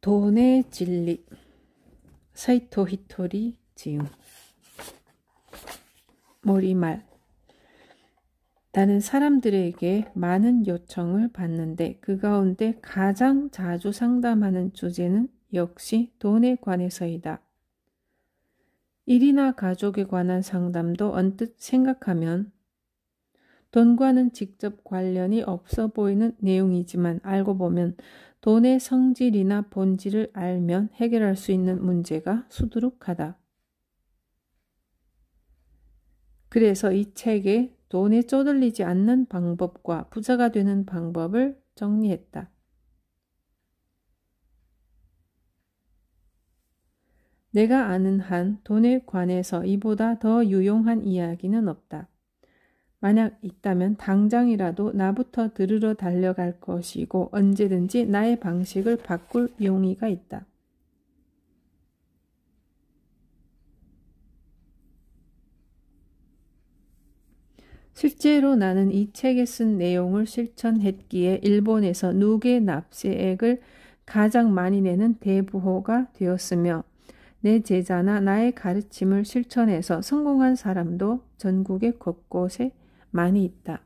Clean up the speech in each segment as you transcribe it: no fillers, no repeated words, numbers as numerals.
돈의 진리. 사이토 히토리 지음. 머리말. 나는 사람들에게 많은 요청을 받는데 그 가운데 가장 자주 상담하는 주제는 역시 돈에 관해서이다. 일이나 가족에 관한 상담도 언뜻 생각하면 돈과는 직접 관련이 없어 보이는 내용이지만 알고 보면 돈의 성질이나 본질을 알면 해결할 수 있는 문제가 수두룩하다. 그래서 이 책에 돈에 쪼들리지 않는 방법과 부자가 되는 방법을 정리했다. 내가 아는 한 돈에 관해서 이보다 더 유용한 이야기는 없다. 만약 있다면 당장이라도 나부터 들으러 달려갈 것이고 언제든지 나의 방식을 바꿀 용의가 있다. 실제로 나는 이 책에 쓴 내용을 실천했기에 일본에서 누계 납세액을 가장 많이 내는 대부호가 되었으며 내 제자나 나의 가르침을 실천해서 성공한 사람도 전국의 곳곳에 많이 있다.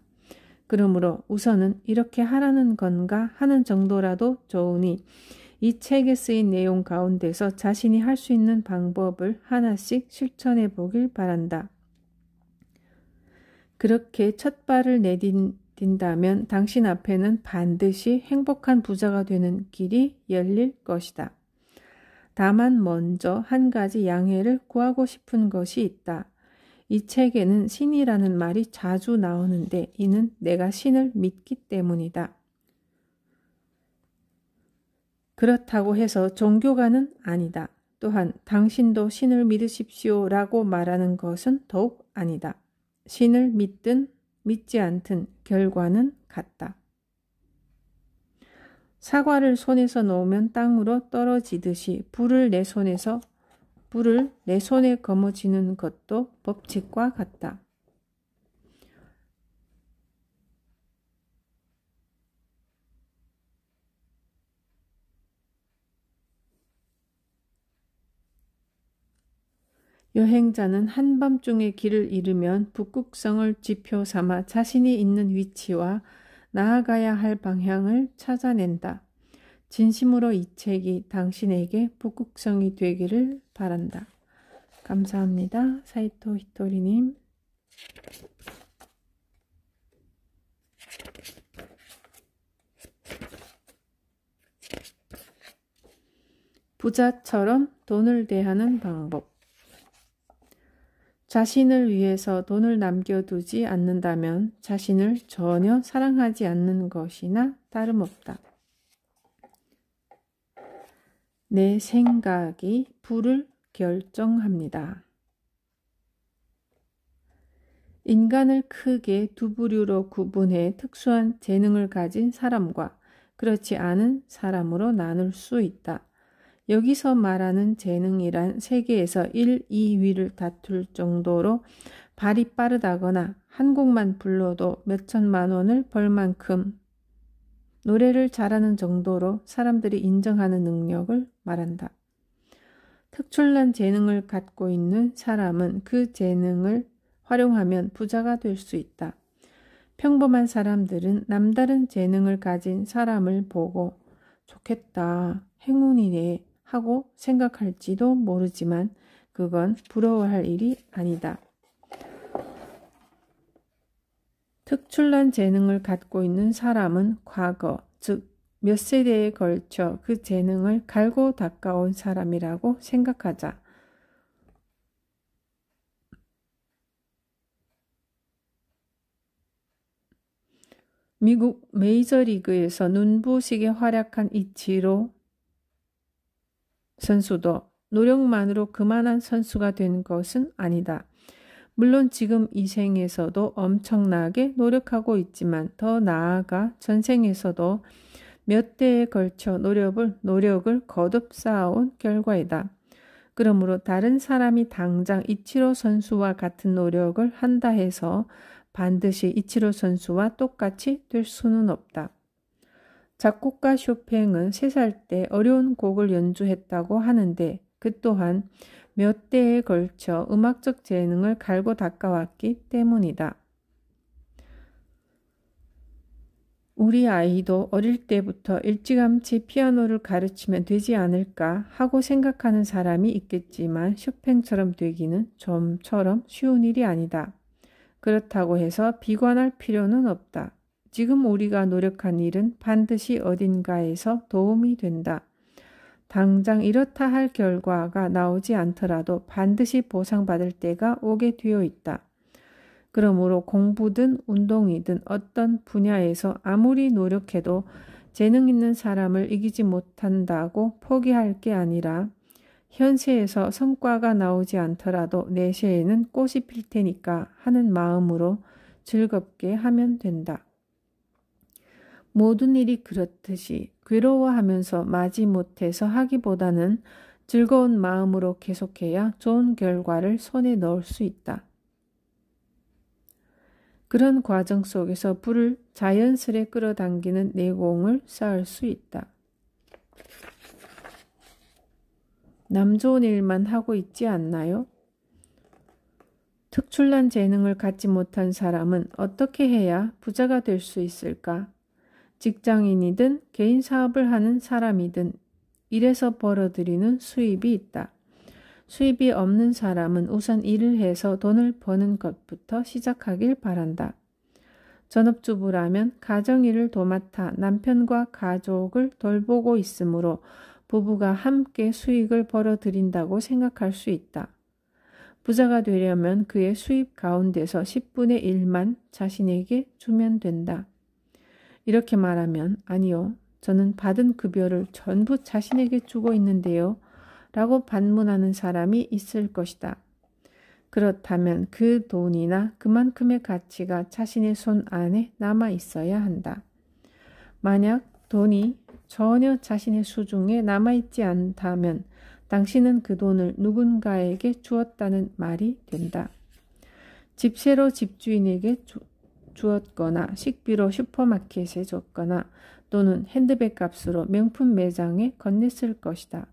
그러므로 우선은 이렇게 하라는 건가 하는 정도라도 좋으니 이 책에 쓰인 내용 가운데서 자신이 할 수 있는 방법을 하나씩 실천해 보길 바란다. 그렇게 첫 발을 내딘다면 당신 앞에는 반드시 행복한 부자가 되는 길이 열릴 것이다. 다만 먼저 한 가지 양해를 구하고 싶은 것이 있다. 이 책에는 신이라는 말이 자주 나오는데 이는 내가 신을 믿기 때문이다. 그렇다고 해서 종교가는 아니다. 또한 당신도 신을 믿으십시오 라고 말하는 것은 더욱 아니다. 신을 믿든 믿지 않든 결과는 같다. 사과를 손에서 놓으면 땅으로 떨어지듯이 불을 내 손에 거머쥐는 것도 법칙과 같다. 여행자는 한밤중에 길을 잃으면 북극성을 지표 삼아 자신이 있는 위치와 나아가야 할 방향을 찾아낸다. 진심으로 이 책이 당신에게 북극성이 되기를 바란다. 감사합니다. 사이토 히토리님. 부자처럼 돈을 대하는 방법. 자신을 위해서 돈을 남겨두지 않는다면 자신을 전혀 사랑하지 않는 것이나 다름없다. 내 생각이 부를 결정합니다. 인간을 크게 두 부류로 구분해 특수한 재능을 가진 사람과 그렇지 않은 사람으로 나눌 수 있다. 여기서 말하는 재능이란 세계에서 1, 2위를 다툴 정도로 발이 빠르다거나 한 곡만 불러도 몇천만 원을 벌 만큼 노래를 잘하는 정도로 사람들이 인정하는 능력을 말한다. 특출난 재능을 갖고 있는 사람은 그 재능을 활용하면 부자가 될 수 있다. 평범한 사람들은 남다른 재능을 가진 사람을 보고 좋겠다, 행운이네 하고 생각할지도 모르지만 그건 부러워할 일이 아니다. 특출난 재능을 갖고 있는 사람은 과거, 즉 몇 세대에 걸쳐 그 재능을 갈고 닦아온 사람이라고 생각하자. 미국 메이저리그에서 눈부시게 활약한 이치로 선수도 노력만으로 그만한 선수가 된 것은 아니다. 물론 지금 이 생에서도 엄청나게 노력하고 있지만 더 나아가 전생에서도 몇 대에 걸쳐 노력을 거듭 쌓아온 결과이다. 그러므로 다른 사람이 당장 이치로 선수와 같은 노력을 한다 해서 반드시 이치로 선수와 똑같이 될 수는 없다. 작곡가 쇼팽은 3살 때 어려운 곡을 연주했다고 하는데 그 또한 몇 대에 걸쳐 음악적 재능을 갈고 닦아왔기 때문이다. 우리 아이도 어릴 때부터 일찌감치 피아노를 가르치면 되지 않을까 하고 생각하는 사람이 있겠지만 쇼팽처럼 되기는 좀처럼 쉬운 일이 아니다. 그렇다고 해서 비관할 필요는 없다. 지금 우리가 노력한 일은 반드시 어딘가에서 도움이 된다. 당장 이렇다 할 결과가 나오지 않더라도 반드시 보상받을 때가 오게 되어 있다. 그러므로 공부든 운동이든 어떤 분야에서 아무리 노력해도 재능 있는 사람을 이기지 못한다고 포기할 게 아니라 현세에서 성과가 나오지 않더라도 내세에는 꽃이 필 테니까 하는 마음으로 즐겁게 하면 된다. 모든 일이 그렇듯이 괴로워하면서 마지못해서 하기보다는 즐거운 마음으로 계속해야 좋은 결과를 손에 넣을 수 있다. 그런 과정 속에서 불을 자연스레 끌어당기는 내공을 쌓을 수 있다. 남 좋은 일만 하고 있지 않나요? 특출난 재능을 갖지 못한 사람은 어떻게 해야 부자가 될 수 있을까? 직장인이든 개인 사업을 하는 사람이든 일에서 벌어들이는 수입이 있다. 수입이 없는 사람은 우선 일을 해서 돈을 버는 것부터 시작하길 바란다. 전업주부라면 가정일을 도맡아 남편과 가족을 돌보고 있으므로 부부가 함께 수익을 벌어들인다고 생각할 수 있다. 부자가 되려면 그의 수입 가운데서 10분의 1만 자신에게 주면 된다. 이렇게 말하면 아니요, 저는 받은 급여를 전부 자신에게 주고 있는데요 라고 반문하는 사람이 있을 것이다. 그렇다면 그 돈이나 그만큼의 가치가 자신의 손 안에 남아 있어야 한다. 만약 돈이 전혀 자신의 수중에 남아있지 않다면 당신은 그 돈을 누군가에게 주었다는 말이 된다. 집세로 집주인에게 주었거나 식비로 슈퍼마켓에 줬거나 또는 핸드백 값으로 명품 매장에 건넸을 것이다.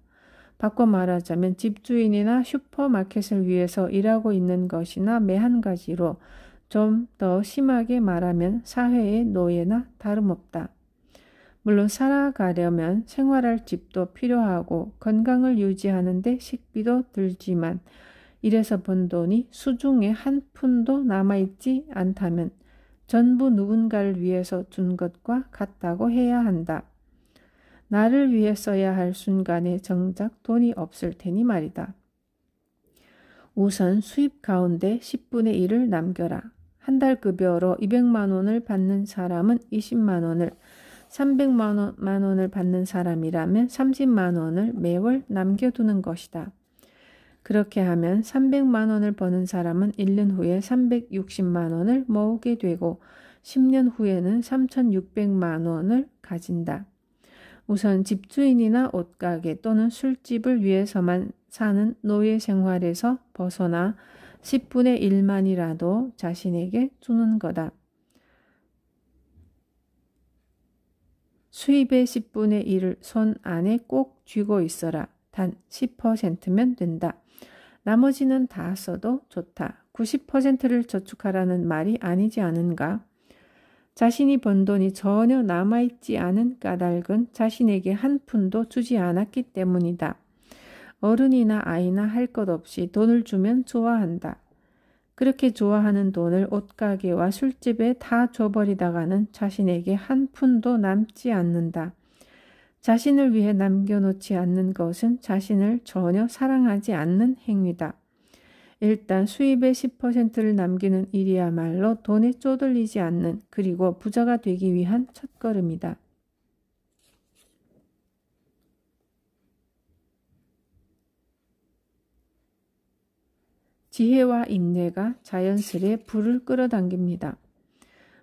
바꿔 말하자면 집주인이나 슈퍼마켓을 위해서 일하고 있는 것이나 매한 가지로 좀 더 심하게 말하면 사회의 노예나 다름없다. 물론 살아가려면 생활할 집도 필요하고 건강을 유지하는 데 식비도 들지만 이래서 번 돈이 수중에 한 푼도 남아있지 않다면 전부 누군가를 위해서 준 것과 같다고 해야 한다. 나를 위해 써야 할 순간에 정작 돈이 없을 테니 말이다. 우선 수입 가운데 10분의 1을 남겨라. 한 달 급여로 200만 원을 받는 사람은 20만 원을, 300만 원을 받는 사람이라면 30만 원을 매월 남겨두는 것이다. 그렇게 하면 300만 원을 버는 사람은 1년 후에 360만 원을 모으게 되고 10년 후에는 3,600만 원을 가진다. 우선 집주인이나 옷가게 또는 술집을 위해서만 사는 노예 생활에서 벗어나 10분의 1만이라도 자신에게 주는 거다. 수입의 10분의 1을 손 안에 꼭 쥐고 있어라. 단 10%면 된다. 나머지는 다 써도 좋다. 90%를 저축하라는 말이 아니지 않은가? 자신이 번 돈이 전혀 남아있지 않은 까닭은 자신에게 한 푼도 주지 않았기 때문이다. 어른이나 아이나 할 것 없이 돈을 주면 좋아한다. 그렇게 좋아하는 돈을 옷가게와 술집에 다 줘버리다가는 자신에게 한 푼도 남지 않는다. 자신을 위해 남겨놓지 않는 것은 자신을 전혀 사랑하지 않는 행위다. 일단 수입의 10%를 남기는 일이야말로 돈에 쪼들리지 않는 그리고 부자가 되기 위한 첫걸음이다. 지혜와 인내가 자연스레 불을 끌어당깁니다.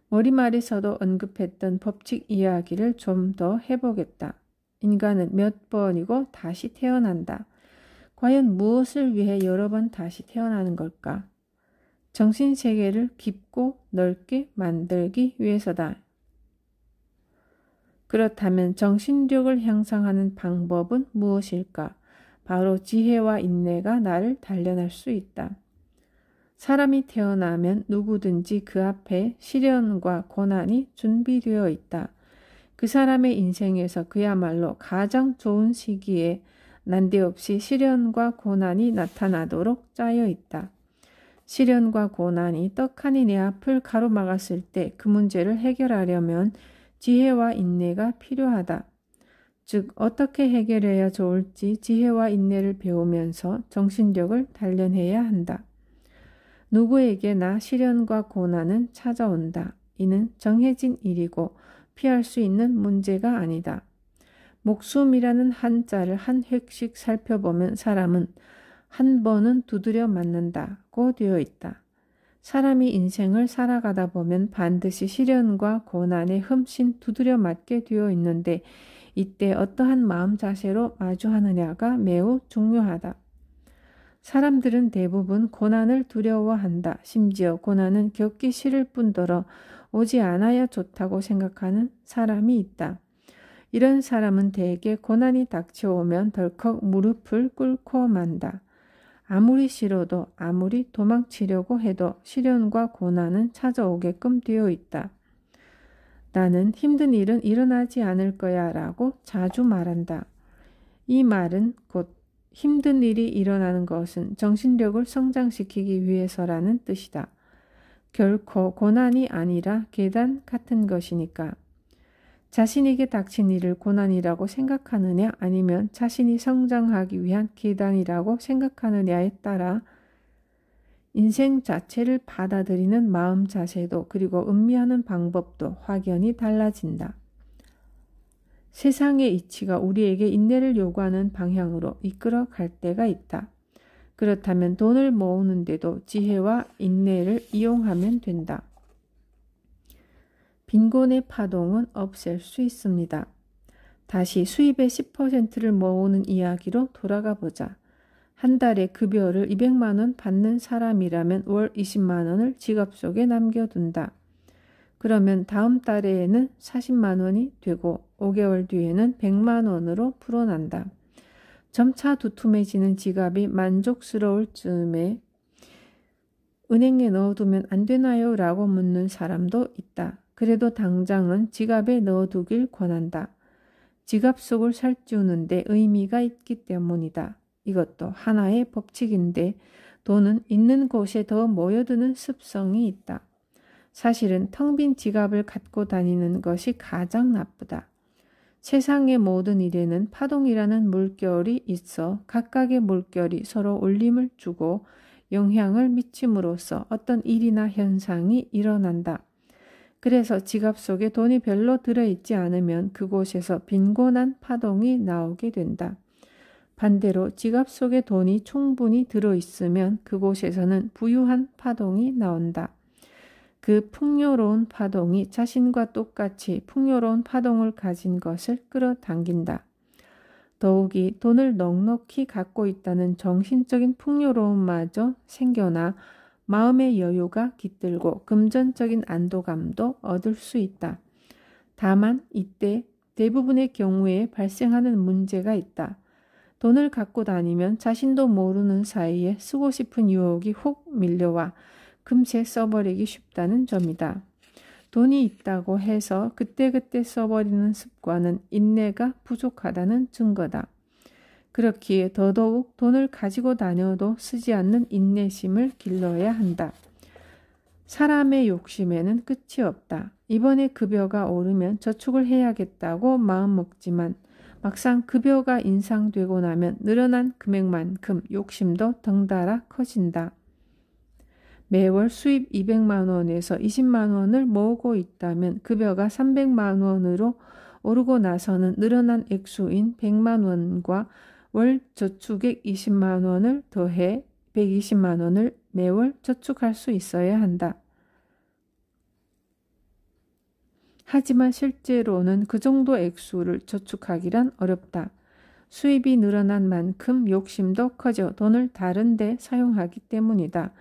머리말에서도 언급했던 법칙 이야기를 좀 더 해보겠다. 인간은 몇 번이고 다시 태어난다. 과연 무엇을 위해 여러 번 다시 태어나는 걸까? 정신세계를 깊고 넓게 만들기 위해서다. 그렇다면 정신력을 향상하는 방법은 무엇일까? 바로 지혜와 인내가 나를 단련할 수 있다. 사람이 태어나면 누구든지 그 앞에 시련과 고난이 준비되어 있다. 그 사람의 인생에서 그야말로 가장 좋은 시기에 난데없이 시련과 고난이 나타나도록 짜여 있다. 시련과 고난이 떡하니 내 앞을 가로막았을 때 그 문제를 해결하려면 지혜와 인내가 필요하다. 즉 어떻게 해결해야 좋을지 지혜와 인내를 배우면서 정신력을 단련해야 한다. 누구에게나 시련과 고난은 찾아온다. 이는 정해진 일이고 피할 수 있는 문제가 아니다. 목숨이라는 한자를 한 획씩 살펴보면 사람은 한 번은 두드려 맞는다고 되어 있다. 사람이 인생을 살아가다 보면 반드시 시련과 고난에 흠씬 두드려 맞게 되어 있는데 이때 어떠한 마음 자세로 마주하느냐가 매우 중요하다. 사람들은 대부분 고난을 두려워한다. 심지어 고난은 겪기 싫을 뿐더러 오지 않아야 좋다고 생각하는 사람이 있다. 이런 사람은 대개 고난이 닥쳐오면 덜컥 무릎을 꿇고 만다. 아무리 싫어도 아무리 도망치려고 해도 시련과 고난은 찾아오게끔 되어 있다. 나는 힘든 일은 일어나지 않을 거야 라고 자주 말한다. 이 말은 곧 힘든 일이 일어나는 것은 정신력을 성장시키기 위해서라는 뜻이다. 결코 고난이 아니라 계단 같은 것이니까. 자신에게 닥친 일을 고난이라고 생각하느냐 아니면 자신이 성장하기 위한 계단이라고 생각하느냐에 따라 인생 자체를 받아들이는 마음 자세도 그리고 음미하는 방법도 확연히 달라진다. 세상의 이치가 우리에게 인내를 요구하는 방향으로 이끌어 갈 때가 있다. 그렇다면 돈을 모으는데도 지혜와 인내를 이용하면 된다. 빈곤의 파동은 없앨 수 있습니다. 다시 수입의 10%를 모으는 이야기로 돌아가 보자. 한 달에 급여를 200만 원 받는 사람이라면 월 20만 원을 지갑 속에 남겨둔다. 그러면 다음 달에는 40만 원이 되고 5개월 뒤에는 100만 원으로 불어난다. 점차 두툼해지는 지갑이 만족스러울 즈음에 은행에 넣어두면 안 되나요? 라고 묻는 사람도 있다. 그래도 당장은 지갑에 넣어두길 권한다. 지갑 속을 살찌우는데 의미가 있기 때문이다. 이것도 하나의 법칙인데 돈은 있는 곳에 더 모여드는 습성이 있다. 사실은 텅 빈 지갑을 갖고 다니는 것이 가장 나쁘다. 세상의 모든 일에는 파동이라는 물결이 있어 각각의 물결이 서로 울림을 주고 영향을 미침으로써 어떤 일이나 현상이 일어난다. 그래서 지갑 속에 돈이 별로 들어있지 않으면 그곳에서 빈곤한 파동이 나오게 된다. 반대로 지갑 속에 돈이 충분히 들어있으면 그곳에서는 부유한 파동이 나온다. 그 풍요로운 파동이 자신과 똑같이 풍요로운 파동을 가진 것을 끌어당긴다. 더욱이 돈을 넉넉히 갖고 있다는 정신적인 풍요로움마저 생겨나 마음의 여유가 깃들고 금전적인 안도감도 얻을 수 있다. 다만 이때 대부분의 경우에 발생하는 문제가 있다. 돈을 갖고 다니면 자신도 모르는 사이에 쓰고 싶은 유혹이 훅 밀려와 금세 써버리기 쉽다는 점이다. 돈이 있다고 해서 그때그때 써버리는 습관은 인내가 부족하다는 증거다. 그렇기에 더더욱 돈을 가지고 다녀도 쓰지 않는 인내심을 길러야 한다. 사람의 욕심에는 끝이 없다. 이번에 급여가 오르면 저축을 해야겠다고 마음먹지만 막상 급여가 인상되고 나면 늘어난 금액만큼 욕심도 덩달아 커진다. 매월 수입 200만 원에서 20만 원을 모으고 있다면 급여가 300만 원으로 오르고 나서는 늘어난 액수인 100만 원과 월 저축액 20만 원을 더해 120만 원을 매월 저축할 수 있어야 한다. 하지만 실제로는 그 정도 액수를 저축하기란 어렵다. 수입이 늘어난 만큼 욕심도 커져 돈을 다른 데 사용하기 때문이다.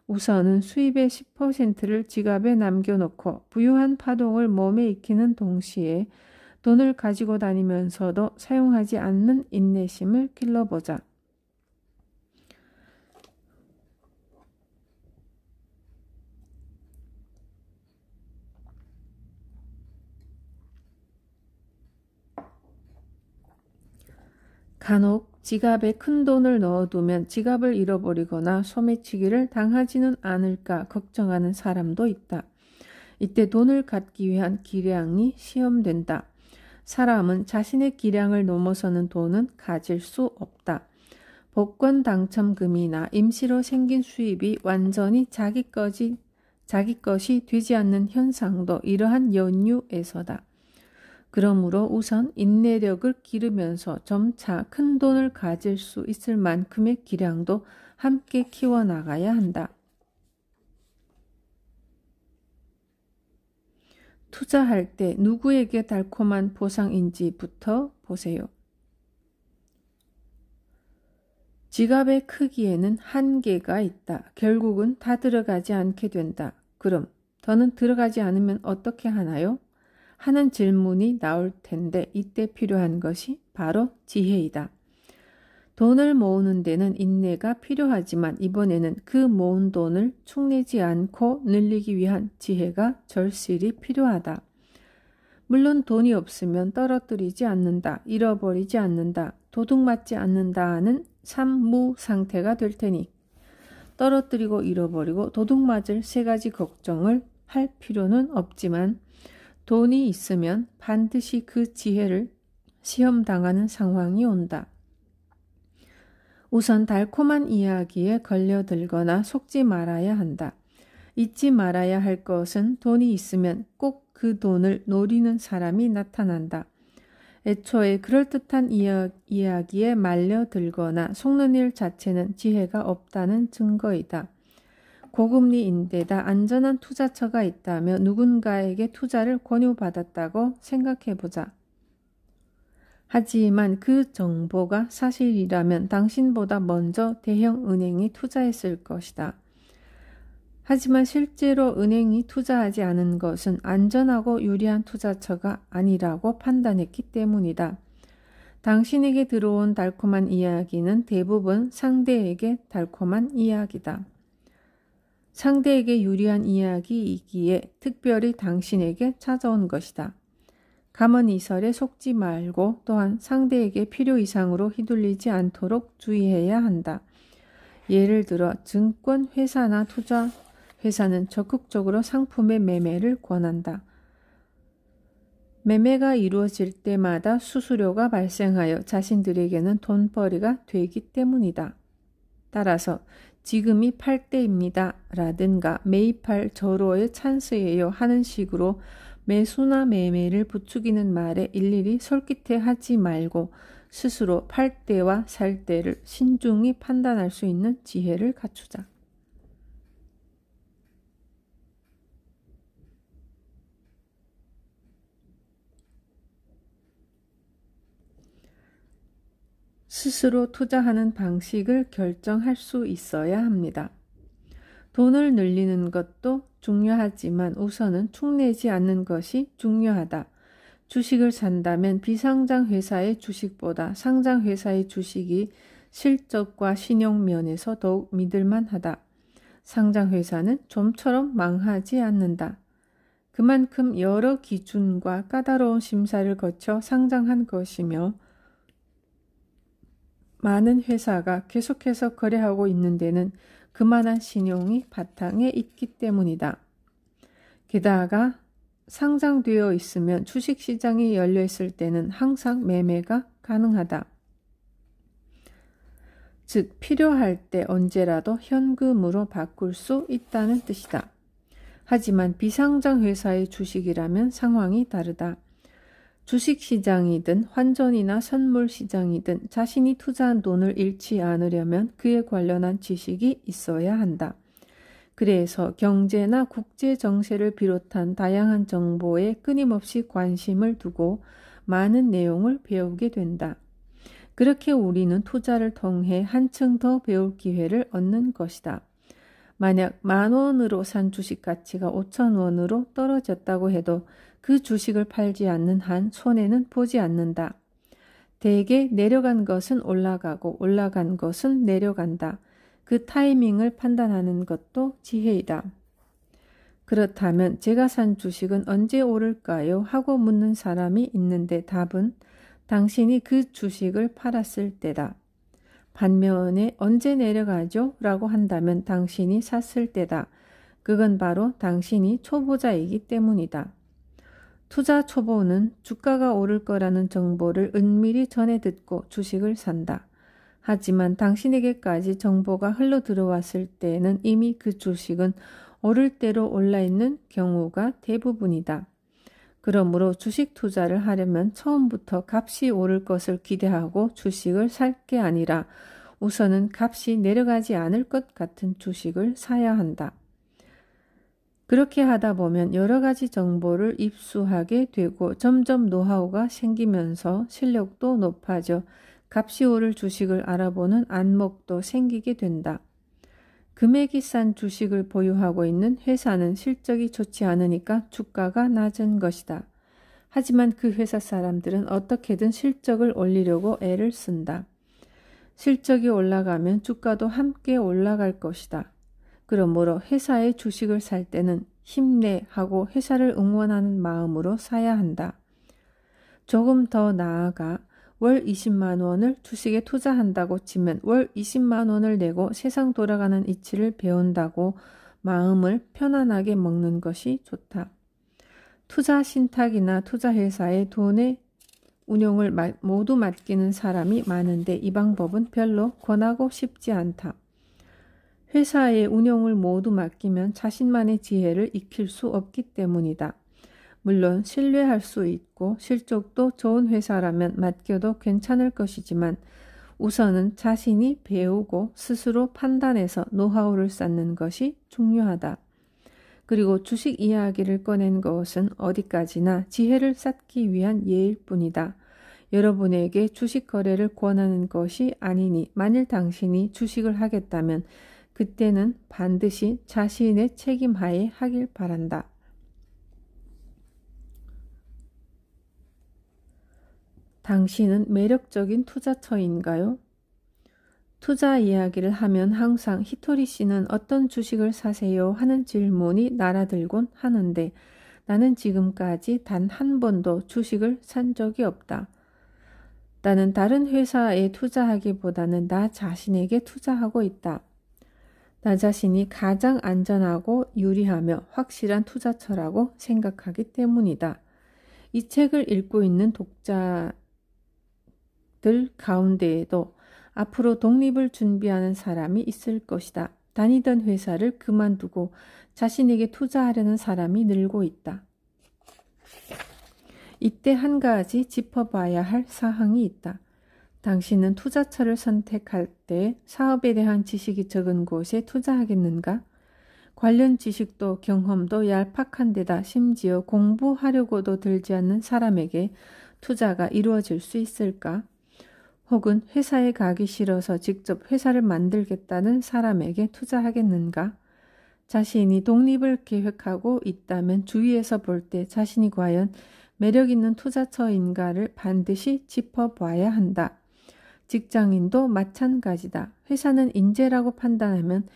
우선은 수입의 10%를 지갑에 남겨놓고 부유한 파동을 몸에 익히는 동시에 돈을 가지고 다니면서도 사용하지 않는 인내심을 길러보자. 간혹 지갑에 큰 돈을 넣어두면 지갑을 잃어버리거나 소매치기를 당하지는 않을까 걱정하는 사람도 있다. 이때 돈을 갖기 위한 기량이 시험된다. 사람은 자신의 기량을 넘어서는 돈은 가질 수 없다. 복권 당첨금이나 임시로 생긴 수입이 완전히 자기 것이 되지 않는 현상도 이러한 연유에서다. 그러므로 우선 인내력을 기르면서 점차 큰 돈을 가질 수 있을 만큼의 기량도 함께 키워나가야 한다. 투자할 때 누구에게 달콤한 보상인지부터 보세요. 지갑의 크기에는 한계가 있다. 결국은 다 들어가지 않게 된다. 그럼 더는 들어가지 않으면 어떻게 하나요? 하는 질문이 나올 텐데 이때 필요한 것이 바로 지혜이다. 돈을 모으는 데는 인내가 필요하지만 이번에는 그 모은 돈을 축내지 않고 늘리기 위한 지혜가 절실히 필요하다. 물론 돈이 없으면 떨어뜨리지 않는다, 잃어버리지 않는다, 도둑맞지 않는다는 삼무 상태가 될 테니 떨어뜨리고 잃어버리고 도둑맞을 세 가지 걱정을 할 필요는 없지만 돈이 있으면 반드시 그 지혜를 시험당하는 상황이 온다. 우선 달콤한 이야기에 걸려들거나 속지 말아야 한다. 잊지 말아야 할 것은 돈이 있으면 꼭 그 돈을 노리는 사람이 나타난다. 애초에 그럴듯한 이야기에 말려들거나 속는 일 자체는 지혜가 없다는 증거이다. 고금리인데다 안전한 투자처가 있다며 누군가에게 투자를 권유받았다고 생각해보자. 하지만 그 정보가 사실이라면 당신보다 먼저 대형 은행이 투자했을 것이다. 하지만 실제로 은행이 투자하지 않은 것은 안전하고 유리한 투자처가 아니라고 판단했기 때문이다. 당신에게 들어온 달콤한 이야기는 대부분 상대에게 달콤한 이야기다. 상대에게 유리한 이야기이기에 특별히 당신에게 찾아온 것이다. 가문이설에 속지 말고 또한 상대에게 필요 이상으로 휘둘리지 않도록 주의해야 한다. 예를 들어 증권회사나 투자회사는 적극적으로 상품의 매매를 권한다. 매매가 이루어질 때마다 수수료가 발생하여 자신들에게는 돈벌이가 되기 때문이다. 따라서 지금이 팔 때입니다 라든가 매입할 절호의 찬스예요 하는 식으로 매수나 매매를 부추기는 말에 일일이 솔깃해하지 말고 스스로 팔 때와 살 때를 신중히 판단할 수 있는 지혜를 갖추자. 스스로 투자하는 방식을 결정할 수 있어야 합니다. 돈을 늘리는 것도 중요하지만 우선은 축내지 않는 것이 중요하다. 주식을 산다면 비상장 회사의 주식보다 상장 회사의 주식이 실적과 신용 면에서 더욱 믿을만하다. 상장 회사는 좀처럼 망하지 않는다. 그만큼 여러 기준과 까다로운 심사를 거쳐 상장한 것이며 많은 회사가 계속해서 거래하고 있는 데는 그만한 신용이 바탕에 있기 때문이다. 게다가 상장되어 있으면 주식시장이 열려있을 때는 항상 매매가 가능하다. 즉 필요할 때 언제라도 현금으로 바꿀 수 있다는 뜻이다. 하지만 비상장 회사의 주식이라면 상황이 다르다. 주식시장이든 환전이나 선물시장이든 자신이 투자한 돈을 잃지 않으려면 그에 관련한 지식이 있어야 한다. 그래서 경제나 국제정세를 비롯한 다양한 정보에 끊임없이 관심을 두고 많은 내용을 배우게 된다. 그렇게 우리는 투자를 통해 한층 더 배울 기회를 얻는 것이다. 만약 10,000원으로 산 주식 가치가 5,000원으로 떨어졌다고 해도 그 주식을 팔지 않는 한 손해는 보지 않는다. 대개 내려간 것은 올라가고 올라간 것은 내려간다. 그 타이밍을 판단하는 것도 지혜이다. 그렇다면 제가 산 주식은 언제 오를까요? 하고 묻는 사람이 있는데 답은 당신이 그 주식을 팔았을 때다. 반면에 언제 내려가죠? 라고 한다면 당신이 샀을 때다. 그건 바로 당신이 초보자이기 때문이다. 투자 초보는 주가가 오를 거라는 정보를 은밀히 전해 듣고 주식을 산다. 하지만 당신에게까지 정보가 흘러 들어왔을 때에는 이미 그 주식은 오를 대로 올라있는 경우가 대부분이다. 그러므로 주식 투자를 하려면 처음부터 값이 오를 것을 기대하고 주식을 살 게 아니라 우선은 값이 내려가지 않을 것 같은 주식을 사야 한다. 그렇게 하다 보면 여러 가지 정보를 입수하게 되고 점점 노하우가 생기면서 실력도 높아져 값이 오를 주식을 알아보는 안목도 생기게 된다. 금액이 싼 주식을 보유하고 있는 회사는 실적이 좋지 않으니까 주가가 낮은 것이다. 하지만 그 회사 사람들은 어떻게든 실적을 올리려고 애를 쓴다. 실적이 올라가면 주가도 함께 올라갈 것이다. 그러므로 회사의 주식을 살 때는 힘내 하고 회사를 응원하는 마음으로 사야 한다. 조금 더 나아가 월 20만 원을 주식에 투자한다고 치면 월 20만 원을 내고 세상 돌아가는 이치를 배운다고 마음을 편안하게 먹는 것이 좋다. 투자 신탁이나 투자 회사에 돈의 운용을 모두 맡기는 사람이 많은데 이 방법은 별로 권하고 싶지 않다. 회사의 운용을 모두 맡기면 자신만의 지혜를 익힐 수 없기 때문이다. 물론 신뢰할 수 있고 실적도 좋은 회사라면 맡겨도 괜찮을 것이지만 우선은 자신이 배우고 스스로 판단해서 노하우를 쌓는 것이 중요하다. 그리고 주식 이야기를 꺼낸 것은 어디까지나 지혜를 쌓기 위한 예일 뿐이다. 여러분에게 주식 거래를 권하는 것이 아니니 만일 당신이 주식을 하겠다면 그때는 반드시 자신의 책임하에 하길 바란다. 당신은 매력적인 투자처인가요? 투자 이야기를 하면 항상 히토리 씨는 어떤 주식을 사세요? 하는 질문이 날아들곤 하는데 나는 지금까지 단 한 번도 주식을 산 적이 없다. 나는 다른 회사에 투자하기보다는 나 자신에게 투자하고 있다. 나 자신이 가장 안전하고 유리하며 확실한 투자처라고 생각하기 때문이다. 이 책을 읽고 있는 독자들 가운데에도 앞으로 독립을 준비하는 사람이 있을 것이다. 다니던 회사를 그만두고 자신에게 투자하려는 사람이 늘고 있다. 이때 한 가지 짚어봐야 할 사항이 있다. 당신은 투자처를 선택할 때 사업에 대한 지식이 적은 곳에 투자하겠는가? 관련 지식도 경험도 얄팍한 데다 심지어 공부하려고도 들지 않는 사람에게 투자가 이루어질 수 있을까? 혹은 회사에 가기 싫어서 직접 회사를 만들겠다는 사람에게 투자하겠는가? 자신이 독립을 계획하고 있다면 주위에서 볼 때 자신이 과연 매력 있는 투자처인가를 반드시 짚어봐야 한다. 직장인도 마찬가지다. 회사는 인재라고 판단하면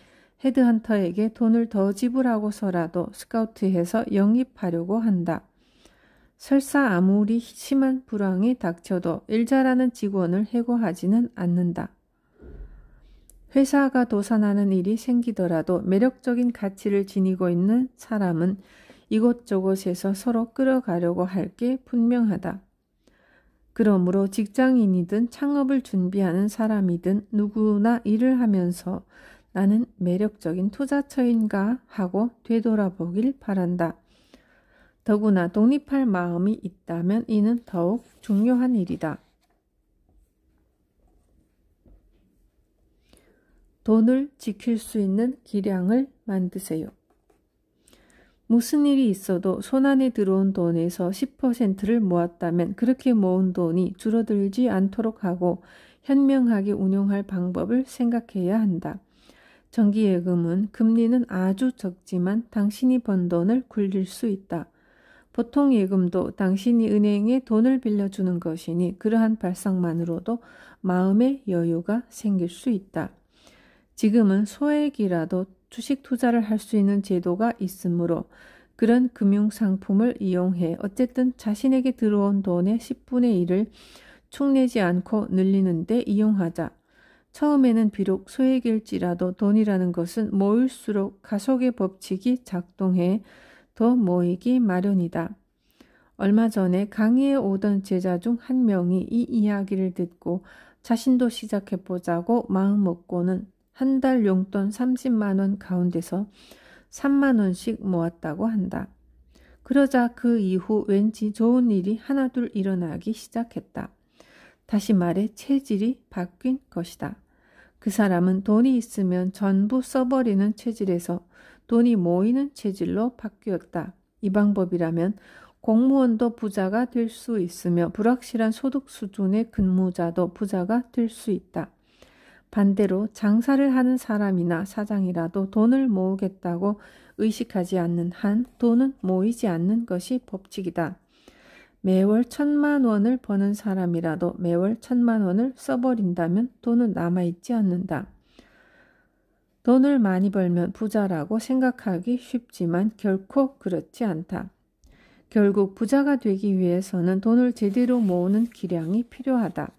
헤드헌터에게 돈을 더 지불하고서라도 스카우트해서 영입하려고 한다. 설사 아무리 심한 불황이 닥쳐도 일 잘하는 직원을 해고하지는 않는다. 회사가 도산하는 일이 생기더라도 매력적인 가치를 지니고 있는 사람은 이곳저곳에서 서로 끌어가려고 할 게 분명하다. 그러므로 직장인이든 창업을 준비하는 사람이든 누구나 일을 하면서 나는 매력적인 투자처인가 하고 되돌아보길 바란다. 더구나 독립할 마음이 있다면 이는 더욱 중요한 일이다. 돈을 지킬 수 있는 기량을 만드세요. 무슨 일이 있어도 손안에 들어온 돈에서 10%를 모았다면 그렇게 모은 돈이 줄어들지 않도록 하고 현명하게 운용할 방법을 생각해야 한다. 정기예금은 금리는 아주 적지만 당신이 번 돈을 굴릴 수 있다. 보통 예금도 당신이 은행에 돈을 빌려주는 것이니 그러한 발상만으로도 마음의 여유가 생길 수 있다. 지금은 소액이라도 주식 투자를 할 수 있는 제도가 있으므로 그런 금융상품을 이용해 어쨌든 자신에게 들어온 돈의 10분의 1을 축내지 않고 늘리는 데 이용하자. 처음에는 비록 소액일지라도 돈이라는 것은 모일수록 가속의 법칙이 작동해 더 모이기 마련이다. 얼마 전에 강의에 오던 제자 중 한 명이 이 이야기를 듣고 자신도 시작해보자고 마음먹고는 한 달 용돈 30만 원 가운데서 3만 원씩 모았다고 한다. 그러자 그 이후 왠지 좋은 일이 하나둘 일어나기 시작했다. 다시 말해 체질이 바뀐 것이다. 그 사람은 돈이 있으면 전부 써버리는 체질에서 돈이 모이는 체질로 바뀌었다. 이 방법이라면 공무원도 부자가 될 수 있으며 불확실한 소득 수준의 근무자도 부자가 될 수 있다. 반대로 장사를 하는 사람이나 사장이라도 돈을 모으겠다고 의식하지 않는 한 돈은 모이지 않는 것이 법칙이다. 매월 1,000만 원을 버는 사람이라도 매월 1,000만 원을 써버린다면 돈은 남아있지 않는다. 돈을 많이 벌면 부자라고 생각하기 쉽지만 결코 그렇지 않다. 결국 부자가 되기 위해서는 돈을 제대로 모으는 기량이 필요하다.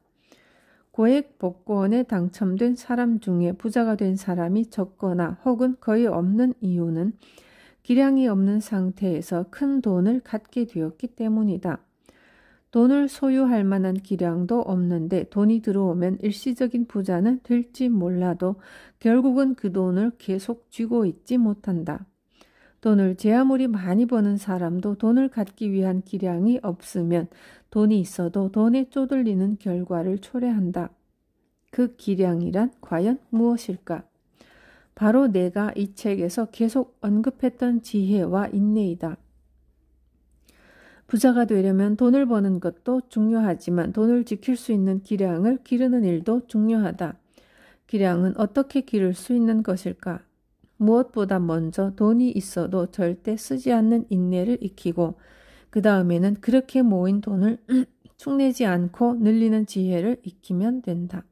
고액 복권에 당첨된 사람 중에 부자가 된 사람이 적거나 혹은 거의 없는 이유는 기량이 없는 상태에서 큰 돈을 갖게 되었기 때문이다. 돈을 소유할 만한 기량도 없는데 돈이 들어오면 일시적인 부자는 될지 몰라도 결국은 그 돈을 계속 쥐고 있지 못한다. 돈을 제 아무리 많이 버는 사람도 돈을 갖기 위한 기량이 없으면 돈이 있어도 돈에 쪼들리는 결과를 초래한다. 그 기량이란 과연 무엇일까? 바로 내가 이 책에서 계속 언급했던 지혜와 인내이다. 부자가 되려면 돈을 버는 것도 중요하지만 돈을 지킬 수 있는 기량을 기르는 일도 중요하다. 기량은 어떻게 기를 수 있는 것일까? 무엇보다 먼저 돈이 있어도 절대 쓰지 않는 인내를 익히고 그 다음에는 그렇게 모인 돈을 축내지 않고 늘리는 지혜를 익히면 된다.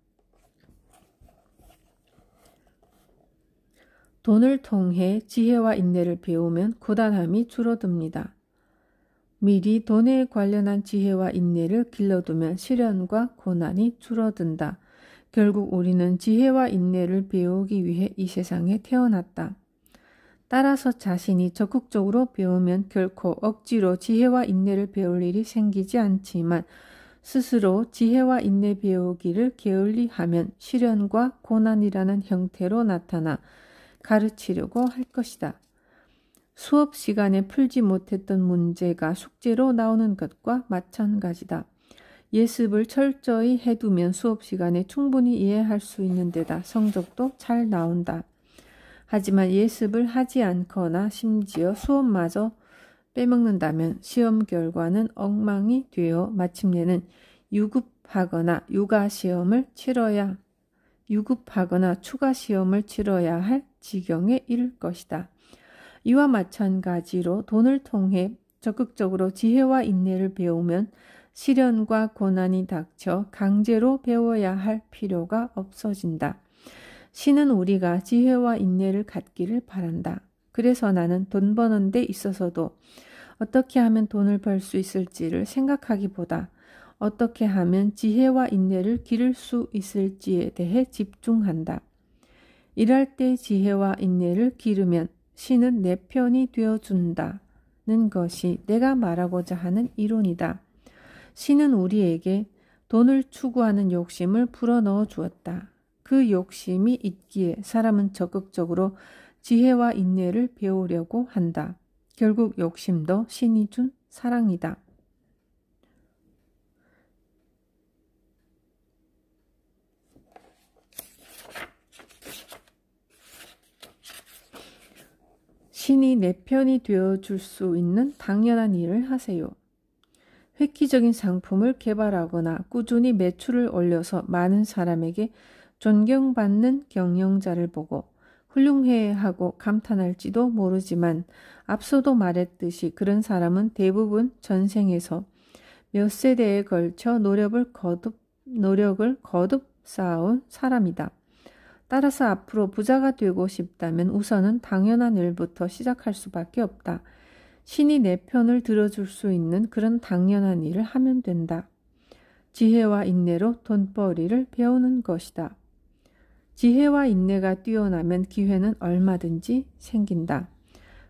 돈을 통해 지혜와 인내를 배우면 고단함이 줄어듭니다. 미리 돈에 관련한 지혜와 인내를 길러두면 시련과 고난이 줄어든다. 결국 우리는 지혜와 인내를 배우기 위해 이 세상에 태어났다. 따라서 자신이 적극적으로 배우면 결코 억지로 지혜와 인내를 배울 일이 생기지 않지만 스스로 지혜와 인내 배우기를 게을리하면 시련과 고난이라는 형태로 나타나 가르치려고 할 것이다. 수업 시간에 풀지 못했던 문제가 숙제로 나오는 것과 마찬가지다. 예습을 철저히 해두면 수업 시간에 충분히 이해할 수 있는 데다 성적도 잘 나온다. 하지만 예습을 하지 않거나 심지어 수업마저 빼먹는다면 시험 결과는 엉망이 되어 마침내는 유급하거나 추가 시험을 치러야 할 지경에 이를 것이다. 이와 마찬가지로 돈을 통해 적극적으로 지혜와 인내를 배우면 시련과 고난이 닥쳐 강제로 배워야 할 필요가 없어진다. 신은 우리가 지혜와 인내를 갖기를 바란다. 그래서 나는 돈 버는 데 있어서도 어떻게 하면 돈을 벌 수 있을지를 생각하기보다 어떻게 하면 지혜와 인내를 기를 수 있을지에 대해 집중한다. 일할 때 지혜와 인내를 기르면 신은 내 편이 되어준다는 것이 내가 말하고자 하는 이론이다. 신은 우리에게 돈을 추구하는 욕심을 불어넣어 주었다. 그 욕심이 있기에 사람은 적극적으로 지혜와 인내를 배우려고 한다. 결국 욕심도 신이 준 사랑이다. 신이 내 편이 되어줄 수 있는 당연한 일을 하세요. 획기적인 상품을 개발하거나 꾸준히 매출을 올려서 많은 사람에게 존경받는 경영자를 보고 훌륭해 하고 감탄할지도 모르지만 앞서도 말했듯이 그런 사람은 대부분 전생에서 몇 세대에 걸쳐 노력을 거듭 쌓아온 사람이다. 따라서 앞으로 부자가 되고 싶다면 우선은 당연한 일부터 시작할 수밖에 없다. 신이 내 편을 들어줄 수 있는 그런 당연한 일을 하면 된다. 지혜와 인내로 돈벌이를 배우는 것이다. 지혜와 인내가 뛰어나면 기회는 얼마든지 생긴다.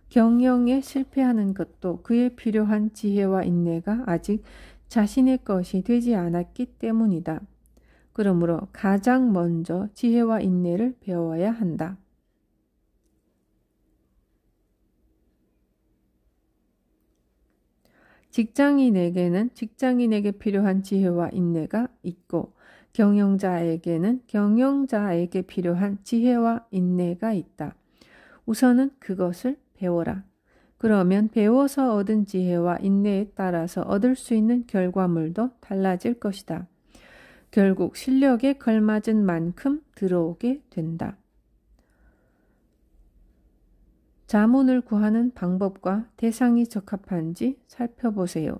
경영에 실패하는 것도 그에 필요한 지혜와 인내가 아직 자신의 것이 되지 않았기 때문이다. 그러므로 가장 먼저 지혜와 인내를 배워야 한다. 직장인에게는 직장인에게 필요한 지혜와 인내가 있고 경영자에게는 경영자에게 필요한 지혜와 인내가 있다. 우선은 그것을 배워라. 그러면 배워서 얻은 지혜와 인내에 따라서 얻을 수 있는 결과물도 달라질 것이다. 결국 실력에 걸맞은 만큼 들어오게 된다. 자문을 구하는 방법과 대상이 적합한지 살펴보세요.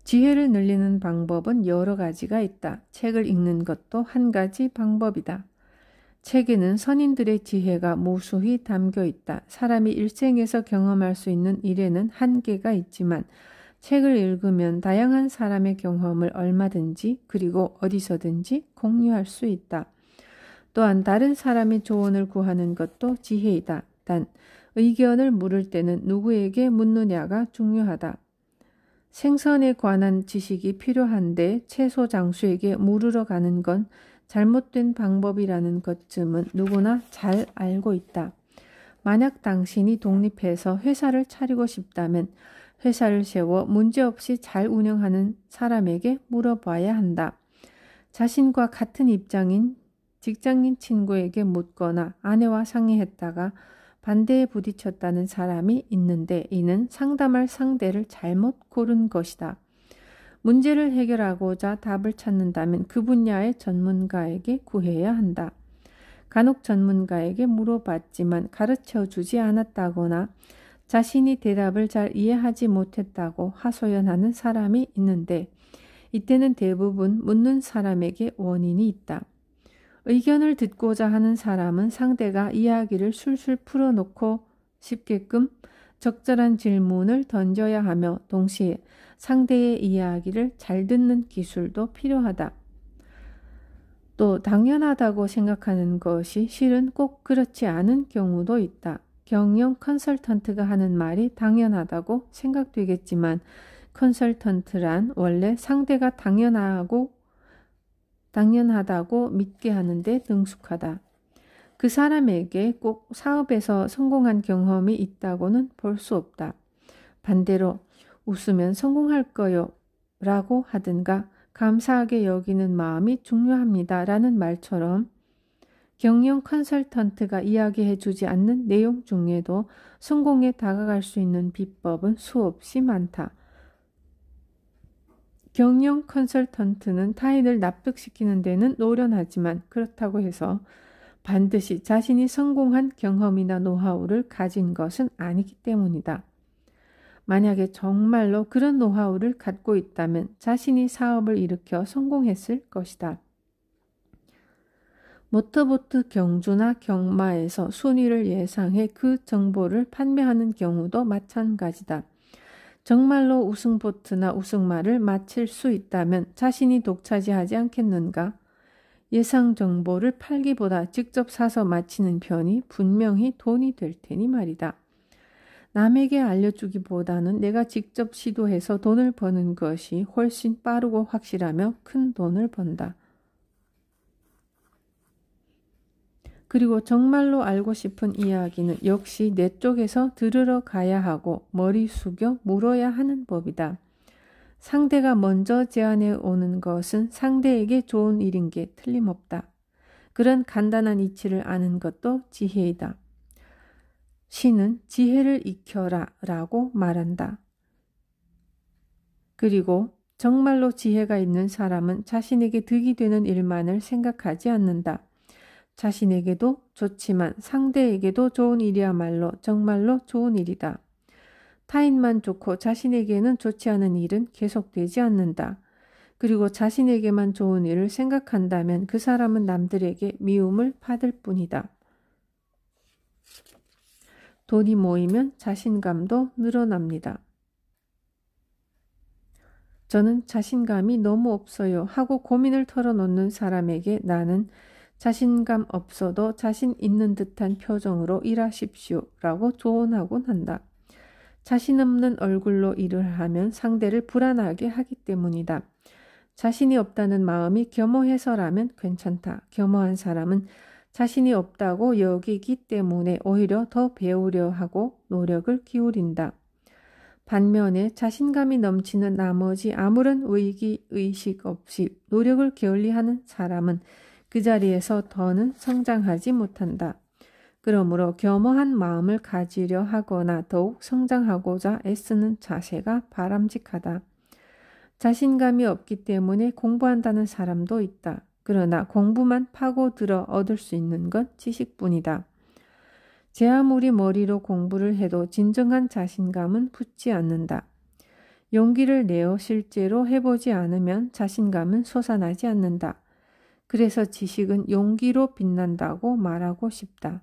지혜를 늘리는 방법은 여러 가지가 있다. 책을 읽는 것도 한 가지 방법이다. 책에는 선인들의 지혜가 무수히 담겨 있다. 사람이 일생에서 경험할 수 있는 일에는 한계가 있지만 책을 읽으면 다양한 사람의 경험을 얼마든지 그리고 어디서든지 공유할 수 있다. 또한 다른 사람의 조언을 구하는 것도 지혜이다. 단 의견을 물을 때는 누구에게 묻느냐가 중요하다. 생선에 관한 지식이 필요한데 채소 장수에게 물으러 가는 건 잘못된 방법이라는 것쯤은 누구나 잘 알고 있다. 만약 당신이 독립해서 회사를 차리고 싶다면 회사를 세워 문제없이 잘 운영하는 사람에게 물어봐야 한다. 자신과 같은 입장인 직장인 친구에게 묻거나 아내와 상의했다가 반대에 부딪혔다는 사람이 있는데 이는 상담할 상대를 잘못 고른 것이다. 문제를 해결하고자 답을 찾는다면 그 분야의 전문가에게 구해야 한다. 간혹 전문가에게 물어봤지만 가르쳐 주지 않았다거나 자신이 대답을 잘 이해하지 못했다고 하소연하는 사람이 있는데 이때는 대부분 묻는 사람에게 원인이 있다. 의견을 듣고자 하는 사람은 상대가 이야기를 술술 풀어놓고 싶게끔 적절한 질문을 던져야 하며 동시에 상대의 이야기를 잘 듣는 기술도 필요하다. 또 당연하다고 생각하는 것이 실은 꼭 그렇지 않은 경우도 있다. 경영 컨설턴트가 하는 말이 당연하다고 생각되겠지만 컨설턴트란 원래 상대가 당연하다고 믿게 하는데 능숙하다. 그 사람에게 꼭 사업에서 성공한 경험이 있다고는 볼 수 없다. 반대로 웃으면 성공할 거요 라고 하든가 감사하게 여기는 마음이 중요합니다 라는 말처럼 경영 컨설턴트가 이야기해 주지 않는 내용 중에도 성공에 다가갈 수 있는 비법은 수없이 많다. 경영 컨설턴트는 타인을 납득시키는 데는 노련하지만 그렇다고 해서 반드시 자신이 성공한 경험이나 노하우를 가진 것은 아니기 때문이다. 만약에 정말로 그런 노하우를 갖고 있다면 자신이 사업을 일으켜 성공했을 것이다. 모터보트 경주나 경마에서 순위를 예상해 그 정보를 판매하는 경우도 마찬가지다. 정말로 우승보트나 우승말을 맞힐 수 있다면 자신이 독차지하지 않겠는가? 예상 정보를 팔기보다 직접 사서 맞히는 편이 분명히 돈이 될 테니 말이다. 남에게 알려주기보다는 내가 직접 시도해서 돈을 버는 것이 훨씬 빠르고 확실하며 큰 돈을 번다. 그리고 정말로 알고 싶은 이야기는 역시 내 쪽에서 들으러 가야 하고 머리 숙여 물어야 하는 법이다. 상대가 먼저 제안해 오는 것은 상대에게 좋은 일인 게 틀림없다. 그런 간단한 이치를 아는 것도 지혜이다. 시는 지혜를 익혀라 라고 말한다. 그리고 정말로 지혜가 있는 사람은 자신에게 득이 되는 일만을 생각하지 않는다. 자신에게도 좋지만 상대에게도 좋은 일이야말로 정말로 좋은 일이다. 타인만 좋고 자신에게는 좋지 않은 일은 계속되지 않는다. 그리고 자신에게만 좋은 일을 생각한다면 그 사람은 남들에게 미움을 받을 뿐이다. 돈이 모이면 자신감도 늘어납니다. 저는 자신감이 너무 없어요 하고 고민을 털어놓는 사람에게 나는 자신감 없어도 자신 있는 듯한 표정으로 일하십시오 라고 조언하곤 한다. 자신 없는 얼굴로 일을 하면 상대를 불안하게 하기 때문이다. 자신이 없다는 마음이 겸허해서라면 괜찮다. 겸허한 사람은 자신이 없다고 여기기 때문에 오히려 더 배우려 하고 노력을 기울인다. 반면에 자신감이 넘치는 나머지 아무런 위기의식 없이 노력을 게을리하는 사람은 그 자리에서 더는 성장하지 못한다. 그러므로 겸허한 마음을 가지려 하거나 더욱 성장하고자 애쓰는 자세가 바람직하다. 자신감이 없기 때문에 공부한다는 사람도 있다. 그러나 공부만 파고들어 얻을 수 있는 건 지식뿐이다. 제 아무리 머리로 공부를 해도 진정한 자신감은 붙지 않는다. 용기를 내어 실제로 해보지 않으면 자신감은 솟아나지 않는다. 그래서 지식은 용기로 빛난다고 말하고 싶다.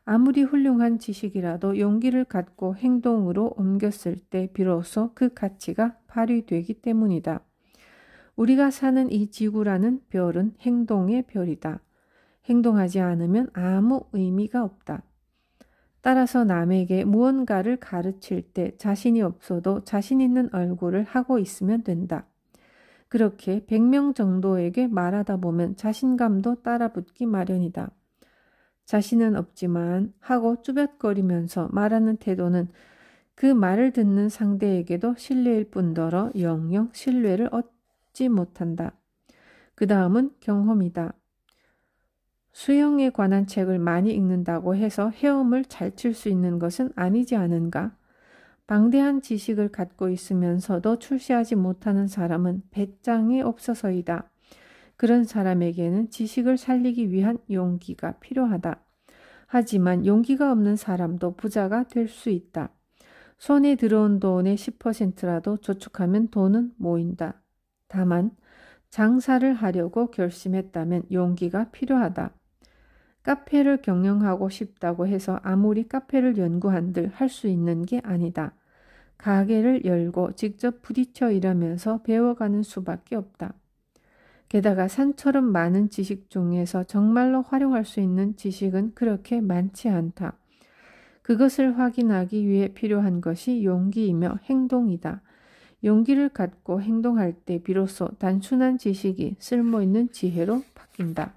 아무리 훌륭한 지식이라도 용기를 갖고 행동으로 옮겼을 때 비로소 그 가치가 발휘되기 때문이다. 우리가 사는 이 지구라는 별은 행동의 별이다. 행동하지 않으면 아무 의미가 없다. 따라서 남에게 무언가를 가르칠 때 자신이 없어도 자신 있는 얼굴을 하고 있으면 된다. 그렇게 100명 정도에게 말하다 보면 자신감도 따라붙기 마련이다. 자신은 없지만 하고 쭈뼛거리면서 말하는 태도는 그 말을 듣는 상대에게도 신뢰일 뿐더러 영영 신뢰를 얻지 못한다. 그 다음은 경험이다. 수영에 관한 책을 많이 읽는다고 해서 헤엄을 잘 칠 수 있는 것은 아니지 않은가? 방대한 지식을 갖고 있으면서도 출시하지 못하는 사람은 배짱이 없어서이다. 그런 사람에게는 지식을 살리기 위한 용기가 필요하다. 하지만 용기가 없는 사람도 부자가 될 수 있다. 손에 들어온 돈의 10%라도 저축하면 돈은 모인다. 다만 장사를 하려고 결심했다면 용기가 필요하다. 카페를 경영하고 싶다고 해서 아무리 카페를 연구한들 할 수 있는 게 아니다. 가게를 열고 직접 부딪혀 일하면서 배워가는 수밖에 없다. 게다가 산처럼 많은 지식 중에서 정말로 활용할 수 있는 지식은 그렇게 많지 않다. 그것을 확인하기 위해 필요한 것이 용기이며 행동이다. 용기를 갖고 행동할 때 비로소 단순한 지식이 쓸모있는 지혜로 바뀐다.